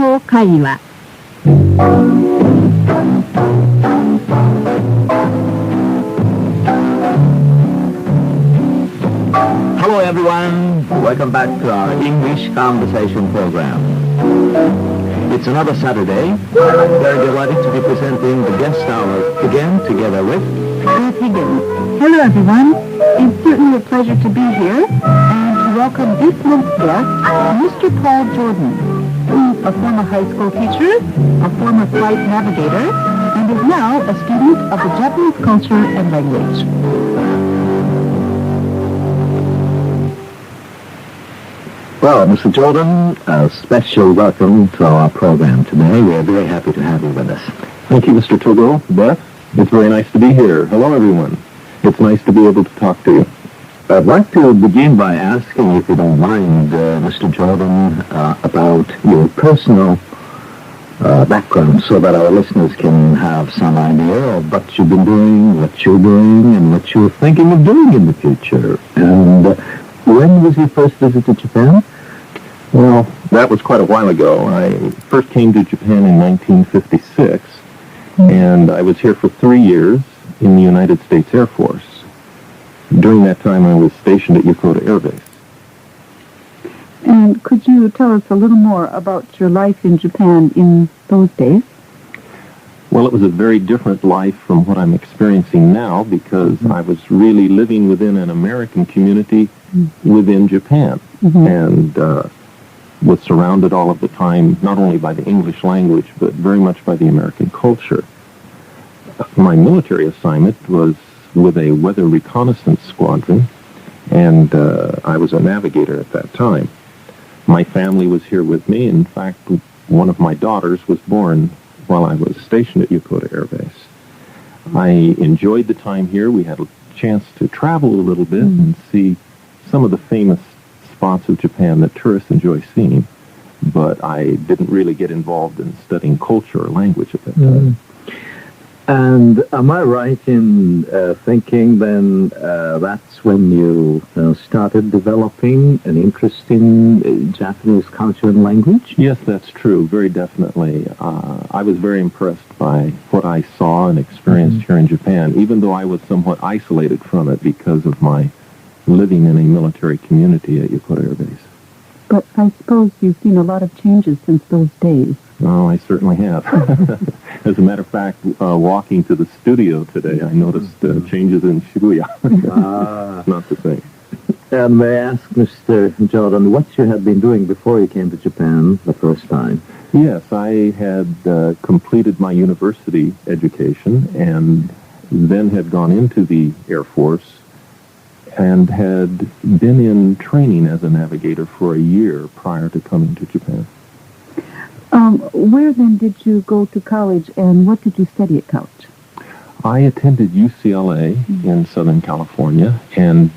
語会話。Hello everyone, welcome back to our English conversation program. It's another Saturday. I'm very delighted to be presenting the guest hour again together with Ruth Higgins. Hello everyone. It's certainly a pleasure to be here and to welcome this month's guest, Mr. Paul Joadan, who's a former high school teacher, a former flight navigator, and is now a student of the Japanese culture and language. Well, Mr. Jordan, a special welcome to our program today. We're very happy to have you with us. Thank you, Mr. Togo. Beth, it's very nice to be here. Hello, everyone. It's nice to be able to talk to you. I'd like to begin by asking, if you don't mind, Mr. Jordan, about your personal background so that our listeners can have some idea of what you've been doing, what you're doing, and what you're thinking of doing in the future. And when was your first visit to Japan? Well, that was quite a while ago. I first came to Japan in 1956, and I was here for 3 years in the United States Air Force. During that time, I was stationed at Yokota Air Base. And could you tell us a little more about your life in Japan in those days? Well, it was a very different life from what I'm experiencing now because I was really living within an American community within Japan. And was surrounded all of the time, not only by the English language, but very much by the American culture. My military assignment was with a weather reconnaissance squadron, and I was a navigator at that time. My family was here with me. In fact, one of my daughters was born while I was stationed at Yokota Air Base. I enjoyed the time here. We had a chance to travel a little bit and see some of the famous spots of Japan that tourists enjoy seeing, but I didn't really get involved in studying culture or language at that time. And am I right in thinking then that's when you started developing an interest in Japanese culture and language? Yes, that's true, very definitely. I was very impressed by what I saw and experienced here in Japan, even though I was somewhat isolated from it because of my living in a military community at Yokota Air Base. But I suppose you've seen a lot of changes since those days. Oh, I certainly have. As a matter of fact, walking to the studio today, I noticed changes in Shibuya. Not the same. And may I ask, Mr. Jordan, what you had been doing before you came to Japan the first time? Yes, I had completed my university education and then had gone into the Air Force and had been in training as a navigator for a year prior to coming to Japan. Where then did you go to college, and what did you study at college? I attended UCLA in Southern California, and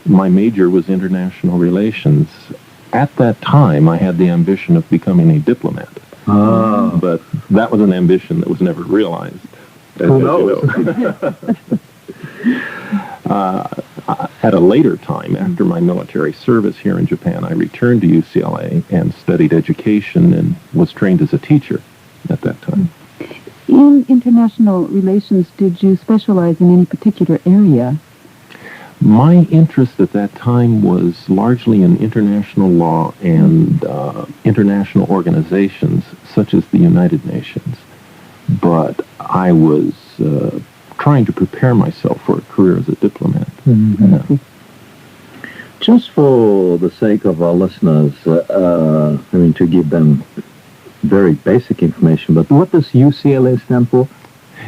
my major was international relations. At that time, I had the ambition of becoming a diplomat. But that was an ambition that was never realized. Who knows? At a later time, after my military service here in Japan, I returned to UCLA and studied education and was trained as a teacher at that time. In international relations, did you specialize in any particular area? My interest at that time was largely in international law and international organizations such as the United Nations. But I was trying to prepare myself for a career as a diplomat. Just for the sake of our listeners, to give them very basic information, but what does UCLA stand for?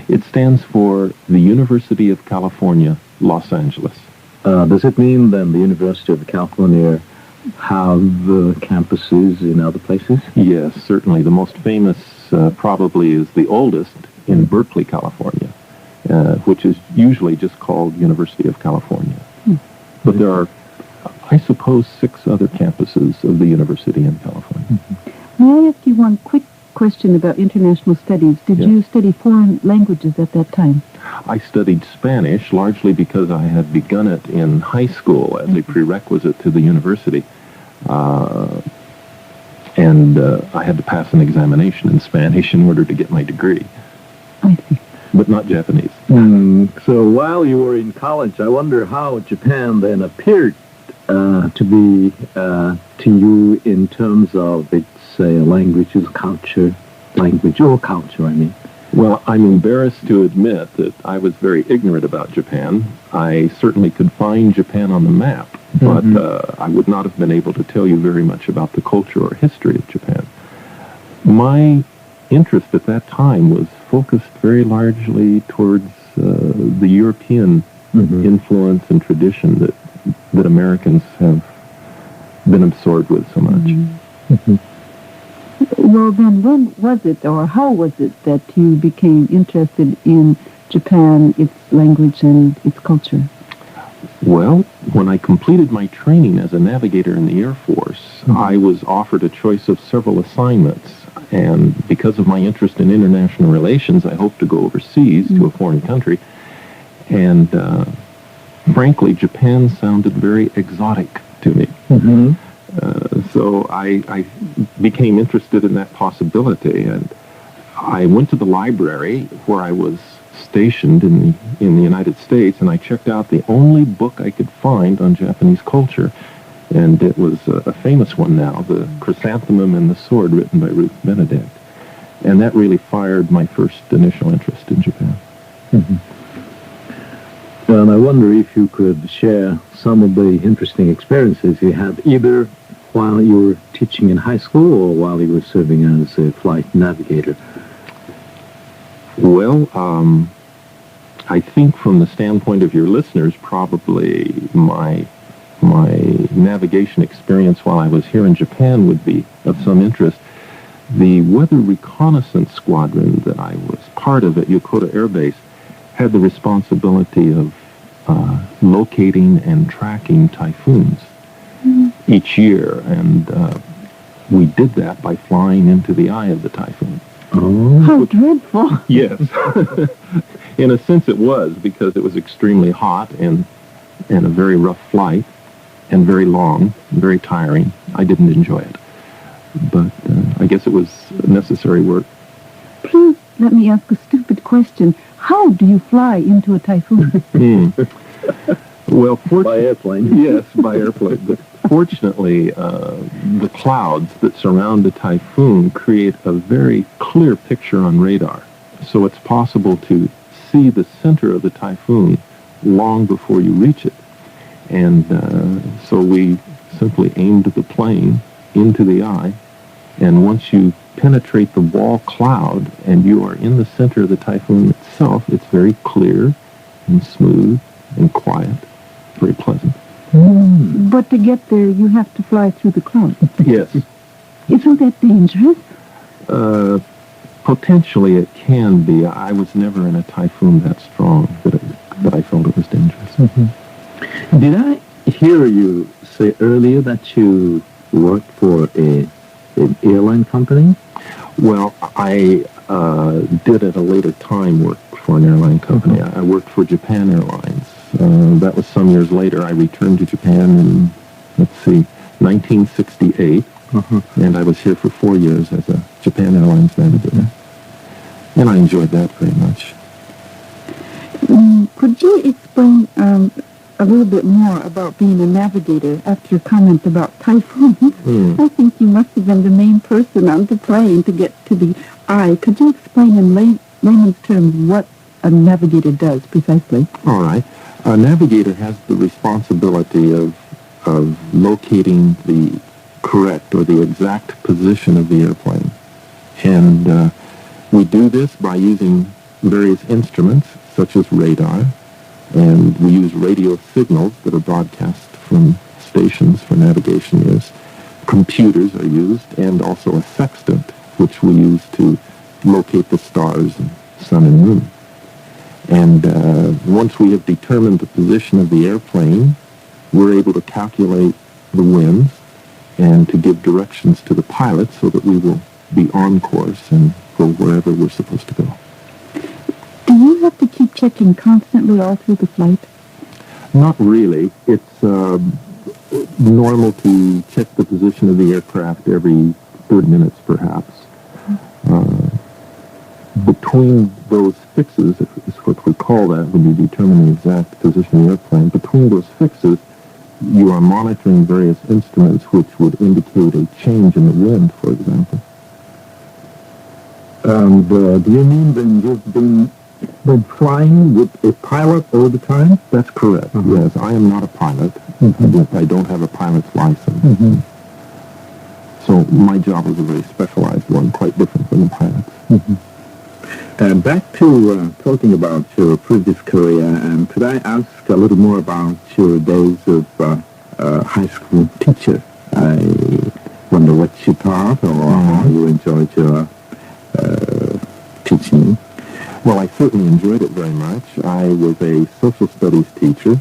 It stands for the University of California, Los Angeles. Does it mean then the University of California have campuses in other places? Yes, certainly. The most famous probably is the oldest in Berkeley, California, which is usually just called University of California. But there are, I suppose, 6 other campuses of the university in California. May I ask you one quick question about international studies? Did you study foreign languages at that time? I studied Spanish largely because I had begun it in high school as a prerequisite to the university. And I had to pass an examination in Spanish in order to get my degree. I see. But not Japanese. So while you were in college, I wonder how Japan then appeared to be to you in terms of its languages, culture, I mean. Well, I'm embarrassed to admit that I was very ignorant about Japan. I certainly could find Japan on the map, but I would not have been able to tell you very much about the culture or history of Japan. My interest at that time was focused very largely towards the European influence and tradition that Americans have been absorbed with so much. Well, then, when was it, or how was it that you became interested in Japan, its language, and its culture? Well, when I completed my training as a navigator in the Air Force, I was offered a choice of several assignments. And because of my interest in international relations, I hoped to go overseas to a foreign country. And frankly, Japan sounded very exotic to me. So I became interested in that possibility. And I went to the library where I was stationed in the United States, and I checked out the only book I could find on Japanese culture. And it was a famous one now, The Chrysanthemum and the Sword, written by Ruth Benedict. And that really fired my first initial interest in Japan. And I wonder if you could share some of the interesting experiences you had, either while you were teaching in high school or while you were serving as a flight navigator. Well, I think from the standpoint of your listeners, probably my navigation experience while I was here in Japan would be of some interest. The Weather Reconnaissance Squadron that I was part of at Yokota Air Base had the responsibility of locating and tracking typhoons each year, and we did that by flying into the eye of the typhoon. Oh. How dreadful. Yes. In a sense it was, because it was extremely hot and a very rough flight, and very long, very tiring. I didn't enjoy it. But I guess it was necessary work. Please let me ask a stupid question. How do you fly into a typhoon? Well, by airplane. Yes, by airplane. But fortunately, the clouds that surround a typhoon create a very clear picture on radar. So it's possible to see the center of the typhoon long before you reach it. And so we simply aimed the plane into the eye, and once you penetrate the wall cloud and you are in the center of the typhoon itself, it's very clear and smooth and quiet, very pleasant. But to get there, you have to fly through the clouds. Yes. Isn't that dangerous? Potentially it can be. I was never in a typhoon that strong that I felt it was dangerous. Did I hear you say earlier that you worked for an airline company? Well, I did at a later time work for an airline company. I worked for Japan Airlines. That was some years later. I returned to Japan in, 1968, and I was here for 4 years as a Japan Airlines navigator. And I enjoyed that very much. Could you explain a little bit more about being a navigator after your comment about typhoons? I think you must have been the main person on the plane to get to the eye. Could you explain in layman's terms what a navigator does precisely? All right. A navigator has the responsibility of locating the correct or the exact position of the airplane. And we do this by using various instruments, such as radar, and we use radio signals that are broadcast from stations for navigation use. Computers are used, and also a sextant, which we use to locate the stars and sun and moon. And once we have determined the position of the airplane, we're able to calculate the winds and to give directions to the pilot so that we will be on course and go wherever we're supposed to go. Do you have to keep checking constantly all through the flight? Not really. It's normal to check the position of the aircraft every 30 minutes perhaps. Between those fixes, is what we call that when you determine the exact position of the airplane, between those fixes, you are monitoring various instruments which would indicate a change in the wind, for example. And do you mean then you've been flying with a pilot all the time? That's correct, yes. I am not a pilot. I don't have a pilot's license. So my job is a very specialized one, quite different from the pilot's. Back to talking about your previous career, and could I ask a little more about your days of high school teacher? I wonder what you taught or how you enjoyed your teaching. Well, I certainly enjoyed it very much. I was a social studies teacher,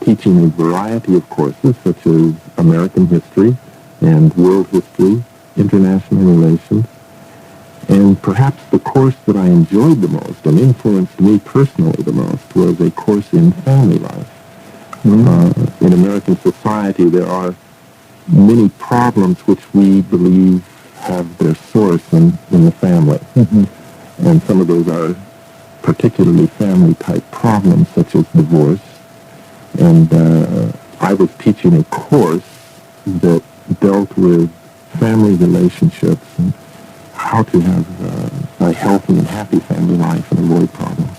teaching a variety of courses such as American history and world history, international relations. And perhaps the course that I enjoyed the most and influenced me personally the most was a course in family life. In American society, there are many problems which we believe have their source in the family. And some of those are particularly family-type problems, such as divorce. And I was teaching a course that dealt with family relationships and how to have a healthy and happy family life and avoid problems.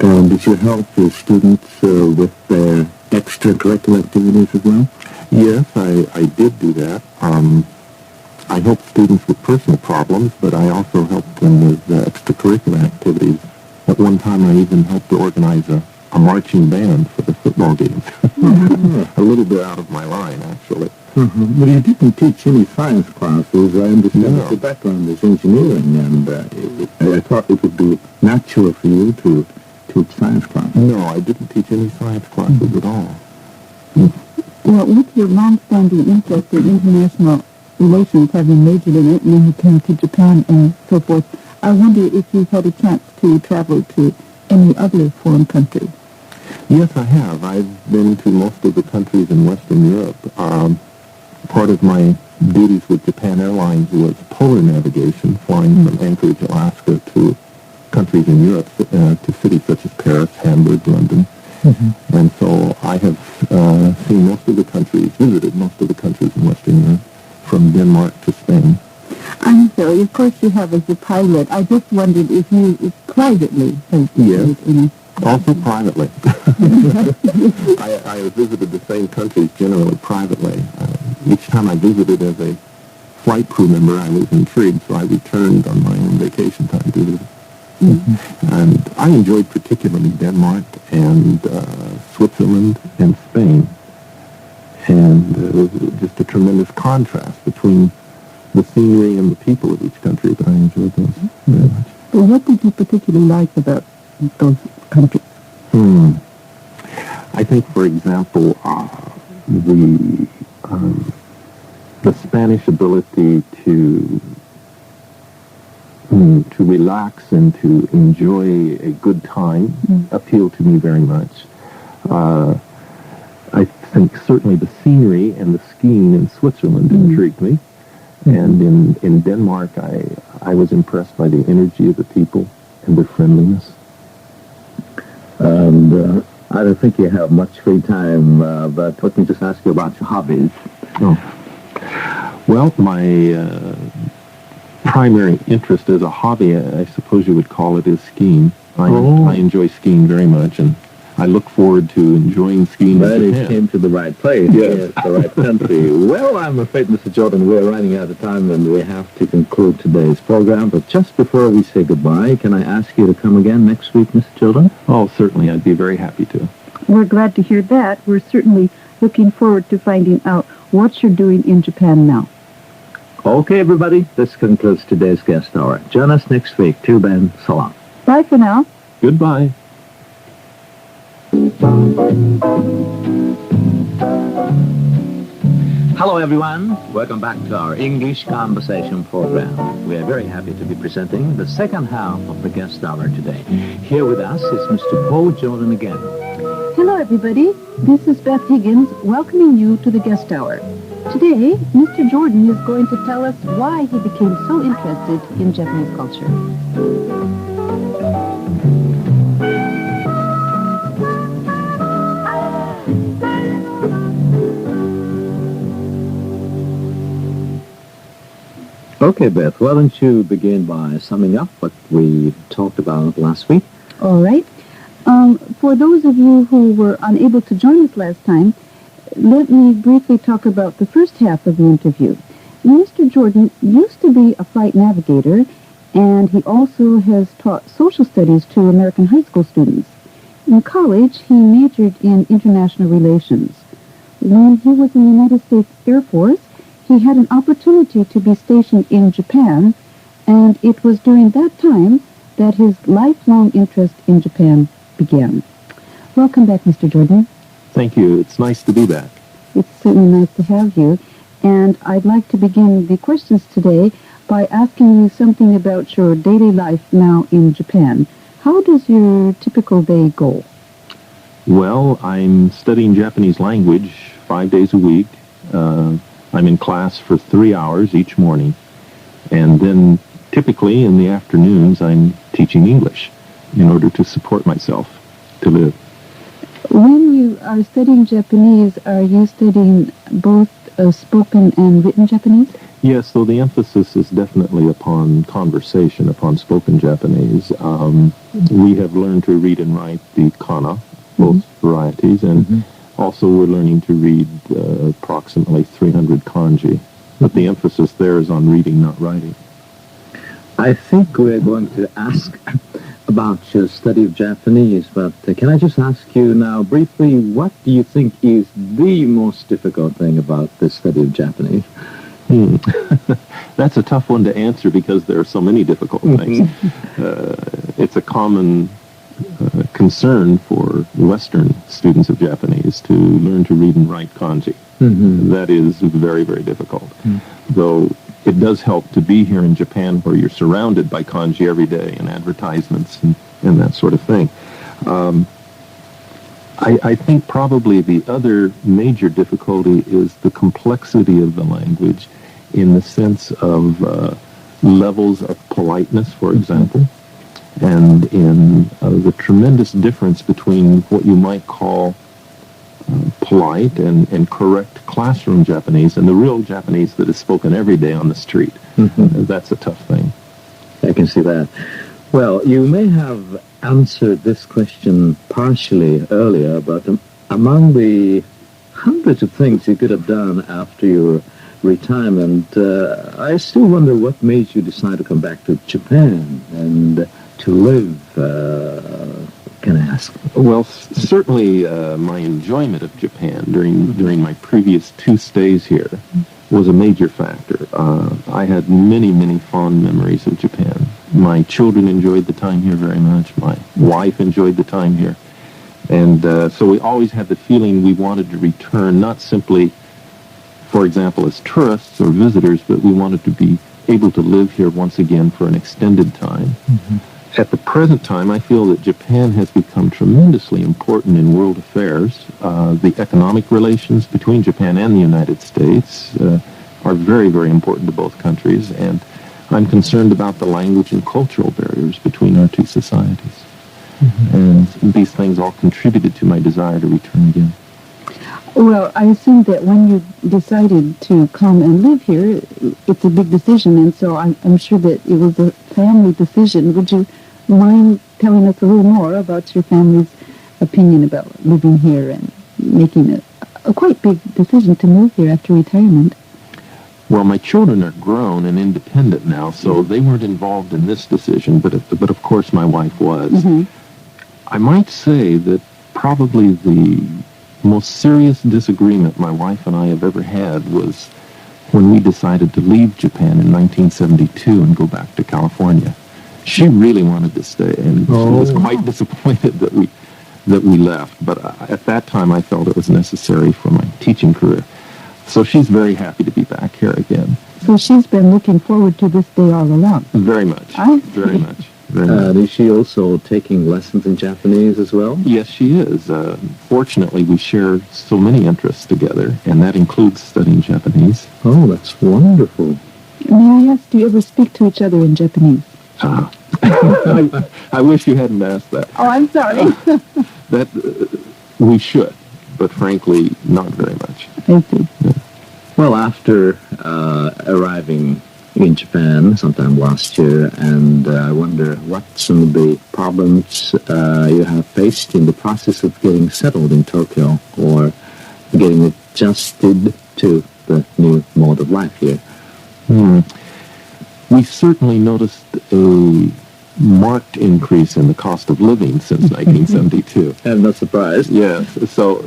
And did you help the students with their extracurricular activities as well? Yes, I did do that. I helped students with personal problems, but I also helped them with extracurricular activities. At one time, I even helped to organize a marching band for the football games. A little bit out of my line, actually. But you didn't teach any science classes. I understand that your background is engineering, and I thought it would be natural for you to teach science classes. No, I didn't teach any science classes at all. Well, with your long-standing interest in international relations, having majored in it, and then you came to Japan and so forth, I wonder if you've had a chance to travel to any other foreign country. Yes, I have. I've been to most of the countries in Western Europe. Part of my duties with Japan Airlines was polar navigation, flying from Anchorage, Alaska to countries in Europe, to cities such as Paris, Hamburg, London. And so I have seen most of the countries, visited most of the countries in Western Europe, from Denmark to Spain. I'm sorry, of course you have as a pilot. I just wondered if you privately have Yes. Also privately. I visited the same countries generally privately. Each time I visited as a flight crew member, I was intrigued, so I returned on my own vacation time to visit. And I enjoyed particularly Denmark and Switzerland and Spain. And it was just a tremendous contrast between the scenery and the people of each country, but I enjoyed those very much. Well, what did you particularly like about those countries? I think, for example, the Spanish ability to relax and to enjoy a good time appealed to me very much. I think certainly the scenery and the skiing in Switzerland intrigued me. And in Denmark, I was impressed by the energy of the people and their friendliness. And I don't think you have much free time, but let me just ask you about your hobbies. Well, my primary interest as a hobby, I suppose you would call it, is skiing. I enjoy skiing very much, and I look forward to enjoying skiing in Japan. But it came to the right place. Yes, the right country. Well, I'm afraid, Mr. Jordan, we're running out of time, and we have to conclude today's program. But just before we say goodbye, can I ask you to come again next week, Mr. Jordan? Oh, certainly. I'd be very happy to. We're glad to hear that. We're certainly looking forward to finding out what you're doing in Japan now. Okay, everybody, this concludes today's guest hour. Join us next week. Till then, so long. Bye for now. Goodbye. Hello, everyone. Welcome back to our English conversation program. We are very happy to be presenting the second half of the guest hour today. Here with us is Mr. Paul Joadan again. Hello, everybody. This is Beth Higgins welcoming you to the guest hour. Today, Mr. Jordan is going to tell us why he became so interested in Japanese culture. Okay, Beth, why don't you begin by summing up what we talked about last week? All right. For those of you who were unable to join us last time, let me briefly talk about the first half of the interview. Mr. Jordan used to be a flight navigator, and he also has taught social studies to American high school students. In college, he majored in international relations. When he was in the United States Air Force, he had an opportunity to be stationed in Japan, and it was during that time that his lifelong interest in Japan began. Welcome back, Mr. Jordan. Thank you. It's nice to be back. It's certainly nice to have you. And I'd like to begin the questions today by asking you something about your daily life now in Japan. How does your typical day go? Well, I'm studying Japanese language 5 days a week. I'm in class for 3 hours each morning. And then typically in the afternoons, I'm teaching English in order to support myself, to live. When you are studying Japanese, are you studying both spoken and written Japanese? Yes, so the emphasis is definitely upon conversation, upon spoken Japanese. We have learned to read and write the kana, both varieties, and also we're learning to read approximately 300 kanji. But the emphasis there is on reading, not writing. I think we're going to ask about your study of Japanese, but can I just ask you now briefly, what do you think is the most difficult thing about the study of Japanese? That's a tough one to answer because there are so many difficult things. It's a common concern for Western students of Japanese to learn to read and write kanji. That is very, very difficult. Though it does help to be here in Japan where you're surrounded by kanji every day and advertisements and that sort of thing. I think probably the other major difficulty is the complexity of the language in the sense of levels of politeness, for example, and in the tremendous difference between what you might call polite and correct classroom Japanese and the real Japanese that is spoken every day on the street. That's a tough thing. I can see that. Well, you may have answered this question partially earlier, but among the hundreds of things you could have done after your retirement, I still wonder what made you decide to come back to Japan and to live, can I ask? Well, certainly my enjoyment of Japan during my previous 2 stays here was a major factor. I had many, many fond memories of Japan. My children enjoyed the time here very much. My wife enjoyed the time here. And so we always had the feeling we wanted to return, not simply, for example, as tourists or visitors, but we wanted to be able to live here once again for an extended time. At the present time, I feel that Japan has become tremendously important in world affairs. The economic relations between Japan and the United States are very, very important to both countries, and I'm concerned about the language and cultural barriers between our two societies. And these things all contributed to my desire to return again. Well, I assume that when you decided to come and live here, it's a big decision, and so I'm sure that it was a family decision. Would you mind telling us a little more about your family's opinion about living here and making a quite big decision to move here after retirement? Well, my children are grown and independent now, so they weren't involved in this decision, but of course my wife was. I might say that probably the most serious disagreement my wife and I have ever had was when we decided to leave Japan in 1972 and go back to California. She really wanted to stay, and she was quite disappointed that we left. But at that time, I felt it was necessary for my teaching career. So she's very happy to be back here again. So she's been looking forward to this day all along. Very much. Very much. very much. Is she also taking lessons in Japanese as well? Yes, she is. Fortunately, we share so many interests together, and that includes studying Japanese. Oh, that's wonderful. May I ask, do you ever speak to each other in Japanese? I wish you hadn't asked that. Oh, I'm sorry. That we should, but frankly, not very much. I see. Well, after arriving in Japan sometime last year, and I wonder what some of the problems you have faced in the process of getting settled in Tokyo or getting adjusted to the new mode of life here. We certainly noticed a marked increase in the cost of living since 1972. I'm not surprised. Yes, so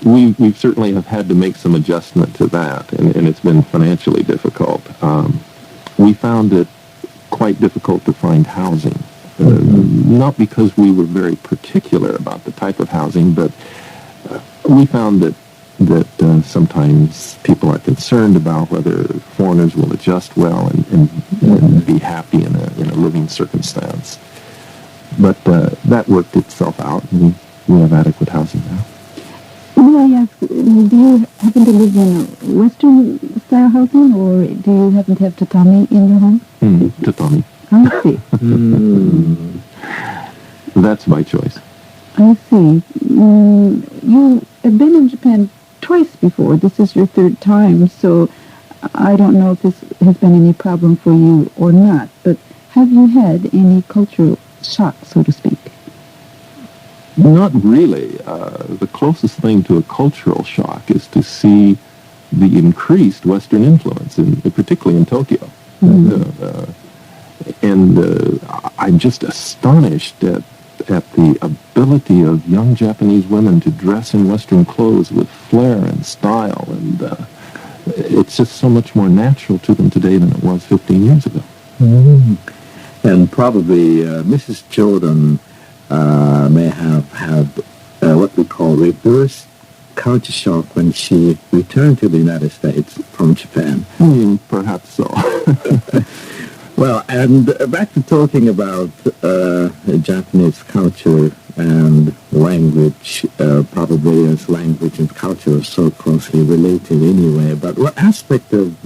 we certainly have had to make some adjustment to that, and it's been financially difficult. We found it quite difficult to find housing, not because we were very particular about the type of housing, but we found that sometimes people are concerned about whether foreigners will adjust well and be happy in a living circumstance. But that worked itself out, and we have adequate housing now. May I ask, do you happen to live in a Western-style housing, or do you happen to have tatami in your home? Tatami. I see. That's my choice. I see. You have been in Japan twice before. This is your third time, so I don't know if this has been any problem for you or not, but have you had any cultural shock, so to speak? Not really. The closest thing to a cultural shock is to see the increased Western influence, particularly in Tokyo. I'm just astonished at the ability of young Japanese women to dress in Western clothes with flair and style, and it's just so much more natural to them today than it was 15 years ago. And probably Mrs. Joadan may have had what we call reverse culture shock when she returned to the United States from Japan. Perhaps so. Well, and back to talking about Japanese culture and language, probably as language and culture are so closely related anyway, but what aspect of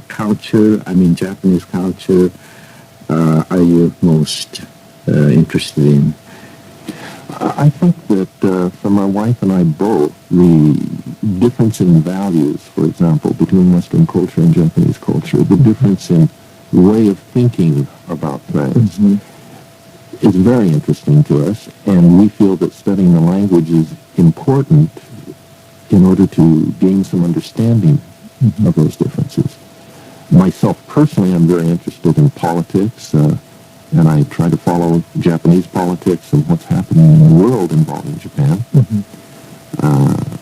culture, Japanese culture, are you most interested in? I think that for my wife and I both, the difference in values, for example, between Western culture and Japanese culture, the difference in way of thinking about things is very interesting to us, and we feel that studying the language is important in order to gain some understanding of those differences. Myself personally, I'm very interested in politics, and I try to follow Japanese politics and what's happening in the world involving Japan.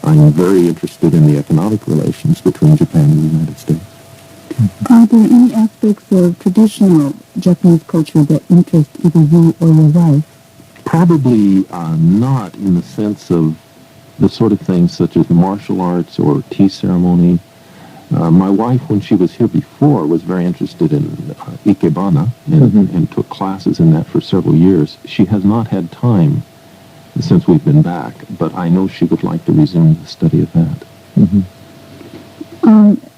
I'm very interested in the economic relations between Japan and the United States. Are there any aspects of traditional Japanese culture that interest either you or your wife? Probably not in the sense of the sort of things such as martial arts or tea ceremony. My wife, when she was here before, was very interested in ikebana and took classes in that for several years. She has not had time since we've been back, but I know she would like to resume the study of that.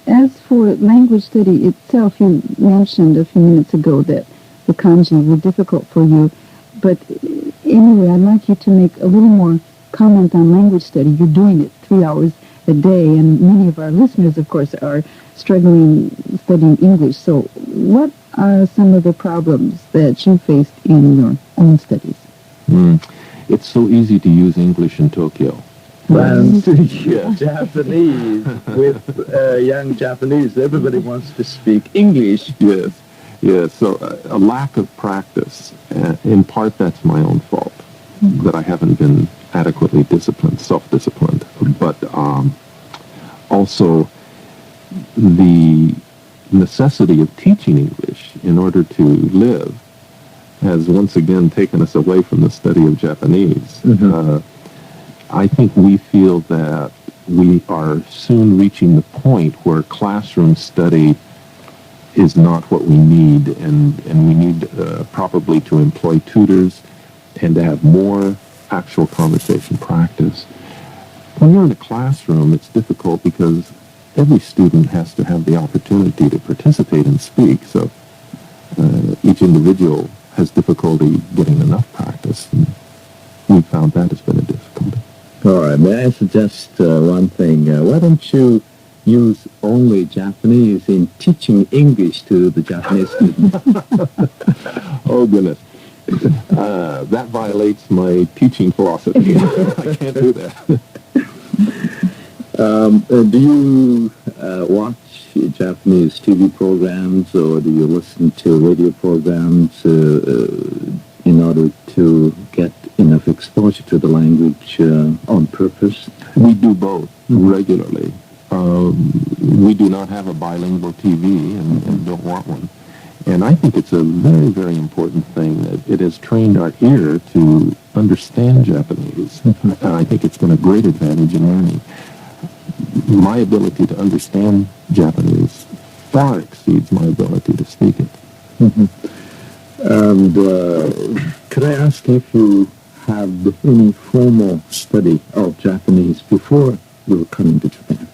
As for language study itself, you mentioned a few minutes ago that the kanji were difficult for you, but anyway, I'd like you to make a little more comment on language study. You're doing it 3 hours a day, and many of our listeners, of course, are struggling studying English. So what are some of the problems that you faced in your own studies? It's so easy to use English in Tokyo. And Japanese, with young Japanese, everybody wants to speak English. Yes. So a lack of practice. In part, that's my own fault, that I haven't been adequately disciplined, self-disciplined. But also the necessity of teaching English in order to live has once again taken us away from the study of Japanese. I think we feel that we are soon reaching the point where classroom study is not what we need, and we need probably to employ tutors and to have more actual conversation practice. When you're in a classroom, it's difficult because every student has to have the opportunity to participate and speak, so each individual has difficulty getting enough practice, and we found that has been a difficulty. All right, may I suggest one thing? Why don't you use only Japanese in teaching English to the Japanese students? Oh, goodness. That violates my teaching philosophy. I can't do that. Do you watch Japanese TV programs, or do you listen to radio programs in order to get enough exposure to the language on purpose? We do both regularly. We do not have a bilingual TV and don't want one. And I think it's a very, very important thing that it has trained our ear to understand Japanese. And I think it's been a great advantage in learning. My ability to understand Japanese far exceeds my ability to speak it. And could I ask if you had any formal study of Japanese before you were coming to Japan?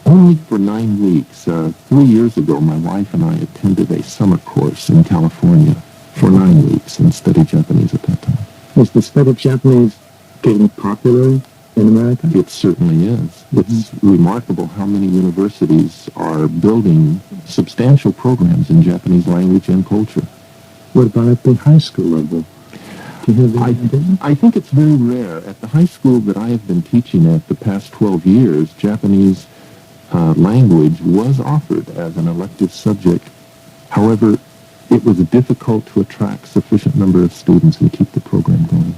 Only for 9 weeks. 3 years ago, my wife and I attended a summer course in California for 9 weeks and studied Japanese at that time. Is the study of Japanese getting popular in America? It certainly is. It's remarkable how many universities are building substantial programs in Japanese language and culture. What about at the high school level? Do you have any idea? I think it's very rare. At the high school that I have been teaching at the past 12 years, Japanese language was offered as an elective subject. However, it was difficult to attract sufficient number of students and keep the program going.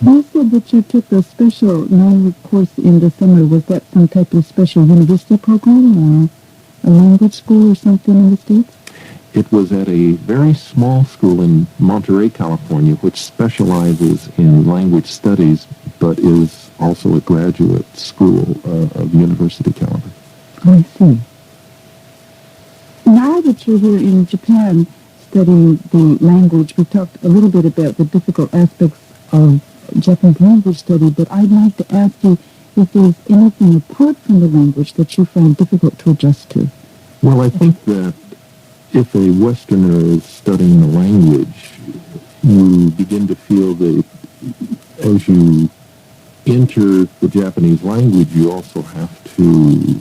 You said that you took a special 9-week course in the summer. Was that some type of special university program or a language school or something in the States? It was at a very small school in Monterey, California, which specializes in language studies, but is also a graduate school of university caliber. I see. Now that you're here in Japan studying the language, we talked a little bit about the difficult aspects of Japanese language study, but I'd like to ask you if there's anything apart from the language that you find difficult to adjust to. Well, I think that if a Westerner is studying the language, you begin to feel that as you enter the Japanese language, you also have to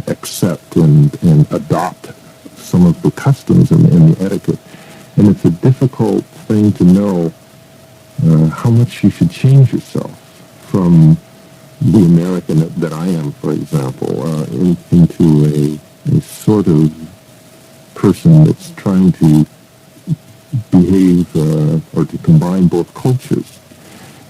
accept and adopt some of the customs and the etiquette. And it's a difficult thing to know how much you should change yourself from the American that I am, for example, into a sort of person that's trying to behave or to combine both cultures.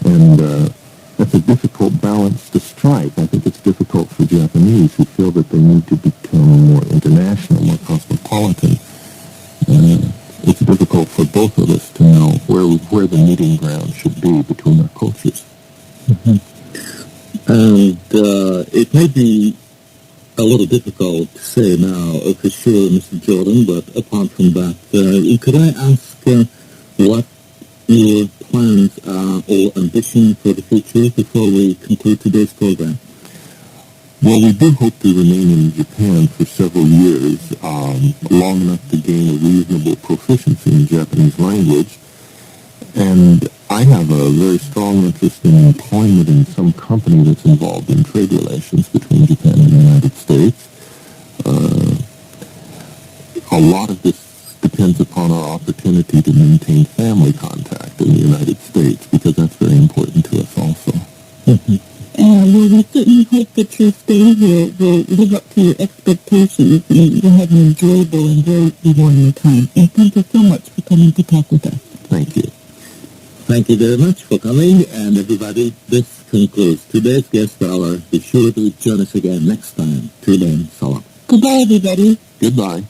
And that's a difficult balance to strike. I think it's difficult for Japanese who feel that they need to become more international, more cosmopolitan. It's difficult for both of us to know where the meeting ground should be between our cultures. And it may be a little difficult to say now for sure, Mr. Jordan, but apart from that, could I ask what your plans are or ambition for the future before we conclude today's program? Well, we do hope to remain in Japan for several years, long enough to gain a reasonable proficiency in Japanese language. And I have a very strong interest in employment in some company that's involved in trade relations between Japan and the United States. A lot of this depends upon our opportunity to maintain family contact in the United States, because that's very important to us also. Well, we certainly hope that your stay here will live up to your expectations and you'll have an enjoyable and very rewarding time. And thank you so much for coming to talk with us. Thank you. Thank you very much for coming, and everybody, this concludes today's guest hour. Be sure to join us again next time. Till then, salam. Goodbye, everybody. Goodbye.